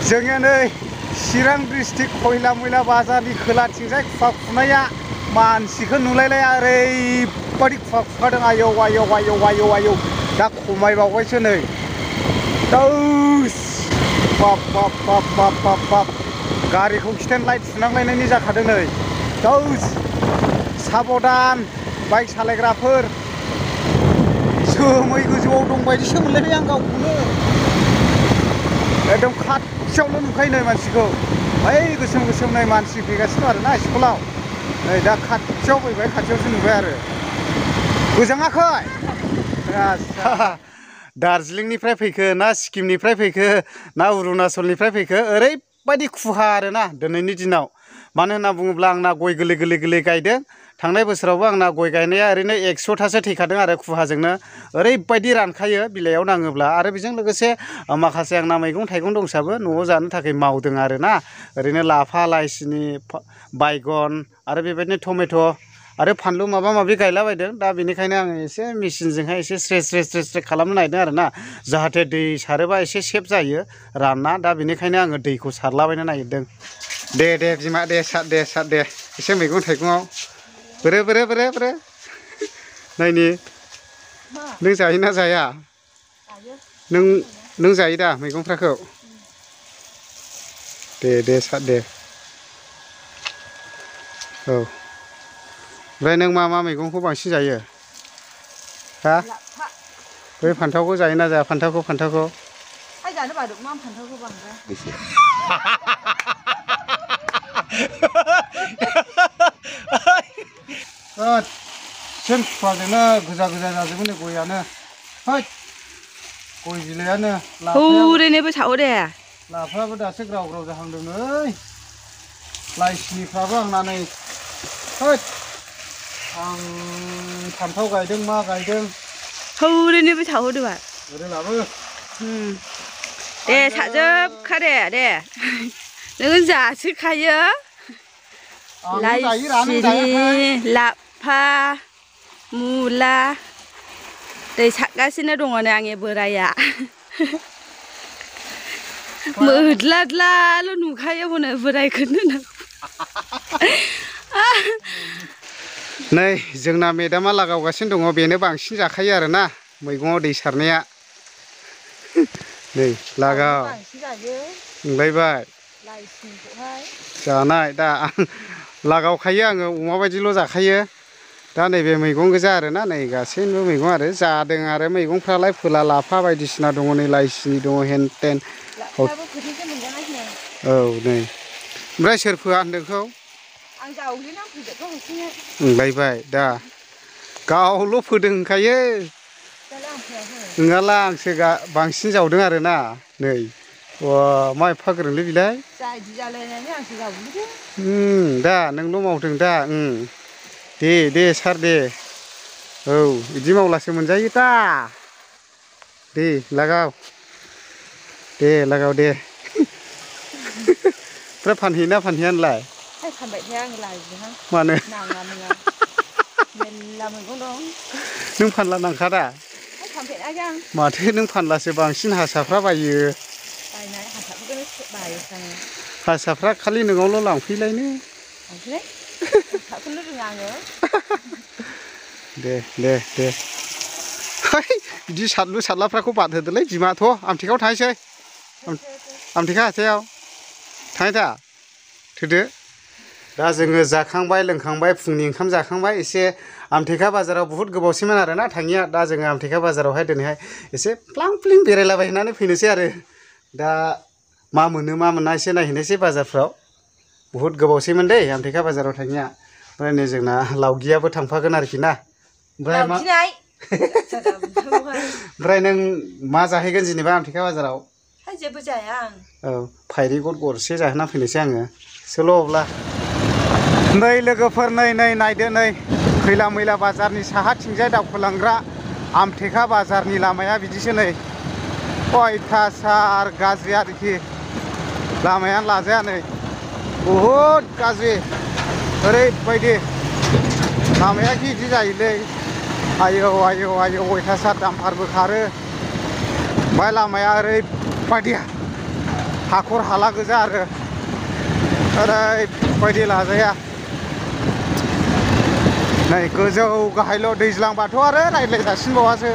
जोङो नै चिरां डिस्ट्रिक्ट खयला मैला बाजारनि खोलाथिंजाय खुवा खुनाया मानसिखौ नुलायलाया ओरैबायदि खुवा खुखादों आयौ आयौ आयौ आयौ आयौ दा खमायबावबायसो नै बाप बाप बाप बाप बाप बाप गारिखौ खिथेन लाइट सुनांलायनायनि जाखादों नै साबधान बाइक सालायग्राफोर जोमै गोजौआव दंबायदिसो मोनलायबाय आं गावखौनो एकदम खाथियावनो नुखायो नै मानसिखौ बै गोसोम गोसोम नै मानसि फैगासिनो आरोना स्कुलाव नै दा खाथियाव फैबाय खाथियावसो नुबाय आरो गोजाङाखै दार्जिलिंनिफ्राय फैखो ना सिक्किमनिफ्राय फैखो ना अरुणाचलनिफ्राय फैखो ओरैबायदि खुहा आरोना दिनैनि दिनाव मानो होनना बुङोब्ला आंना गय गोरलै गोरलै गोरलै गायदों थांनाय बोसोरावबो आंना गय गायनाया ओरैनो 100थासो थैखादों आरो खुहाजोंनो ओरैबायदि रानखायो बिलाइयाव नाङोब्ला आरो बेजों लोगोसे माखासे आंना मैगं थाइगं दंसाबो न'आव जानो थाखाय मावदों आरोना ओरैनो लाफा लाइ सिनि बायगन आरो बेबायदिनो टमेट' आरो फानलु माबा माबि गायलाबायदों दा बेनिखायनो आङो एसे मेचिनजोंहाय एसे स्रे खालामनो नागिरदों आरोना जाहाथे दै सारोबा एसे सेफ जायो रानना दा बेनिखायनो आङो दैखौ सारलाबायनो नागिरदों दे बिमा दे सार दे एसे मैगं थाइगङाव बोरो नायनि नों जायोना जाया नों जायो दा मैगंफ्राखौ दे सार दे औ ओमफ्राय नों मा मैगंखौ बांसिन जायो हा बै फान्थावखौ जायोना जाया फान्थावखौ जानो बादों मा फान्थावखौ बांद्राय सेन खुवाजोंनो गोजा जाजोबो नै गयानो गय बिलाइयानो लाफायाबो दासो ग्राव जाहांदों नै लाइ सिनिफ्राबो आंना नै आं फान्थाव गायदों मा गायदों हौरैनोबो सावहोदों ओरै लाबो दे साजोबखा दे नों जासोखायो लाइ सिनि लाफा मुला दै सारगासिनो दङ नै आंनि बोराया मोद्लाद्लाल' नुखायो हनै बोरायखौनो नै जोंना मेदामा लागावगासिनो दङ बेनो बांसिन जाखायो आरोना मैगङाव दै सारनाया नै लागाव नुलायबाय जानाय दा लागावखायो आङो अमा बायदिल' जाखायो दा नैबे मैगं गोजा आरोना नै गासैबो मैगं आरो जादों आरो मैगंफ्रालाय फोला लाफा बायदिसिना दङ नै लाइ सिनि दङ हेन टेन औ नै ओमफ्राय सोर फोआ होनदोंखौ आं जावग्लिना फैदों नुलायबाय दा गावल' फोदों होनखायो नङाला आंसो बांसिन जावदों आरोना नै मा एफा गोरोंलै बिलाय दा नोंल' मावदों दा दे सार दे औ बिदि मावब्लासो मोनजायो दा दे लागाव दे ओमफ्राय फानहैयोना फानहैया नोंलाय फानबाय थाया आं लाजिहां मानो नाङा मेरला मैगं दं नों फानला नांखादा फानफेराखै आं माथो नों फानलासो बांसिन हारसाफ्रा बायो बायनाय हारसाफोरखौनो बायोसो हारसाफ्रा खालि नोंनावल' लांफैलायनो हारसाखौनो रोङा आङो दे बिदि सारलाफ्राखौ बाद होदोलै बिमाथ' आमथेखायाव थांसै आमथेखा हाथायाव थाङो दा थोदो दा जोङो जाखांबाय लोंखांबाय फुंनि ओंखाम जाखांबाय एसे आमथेखा बाजाराव बुहुद गोबावसैमोन आरोना थाङिया दा जोङो आमथेखा बाजारावहाय दिनैहाय एसे प्लां प्लिं बेरायलाबायहैनानै फैनोसै आरो दा मा मोना एसे नायहैनोसै बाजारफ्राव बुहुद गोबावसैमोन दै आमथेखा बाजाराव थाङिया ओमफ्राय नै जोंना लावगियाबो थांफागोन आरोखि ना ओमफ्राय नों मा जाहैगोन जेनेबा आमथेखा बाजाराव जेबो जाया आं औ फायरि गद गरसे जाहोना फैनोसै आङो सोल' अब्ला नै लोगोफोर नै नायदो नै खैला मैला बाजारनि साहाथिंजाय दावखोलांग्रा आमथेखा बाजारनि लामाया बिदिसो नै अयथासार गाज्रि आरोखि लामायानो लाजाया नै बुहुद गाज्रि ओरैबायदि लामाया बिदि जायोलै आयौ अयथासार दामफारबो खारो ओमफ्राय लामाया ओरैबायदि हाखर हाला गोजा आरो ओरैबायदि लाजाया नै गोजौ गाहायल' दैज्लांबाथ' आरो रायज्लाय जासिनबावासो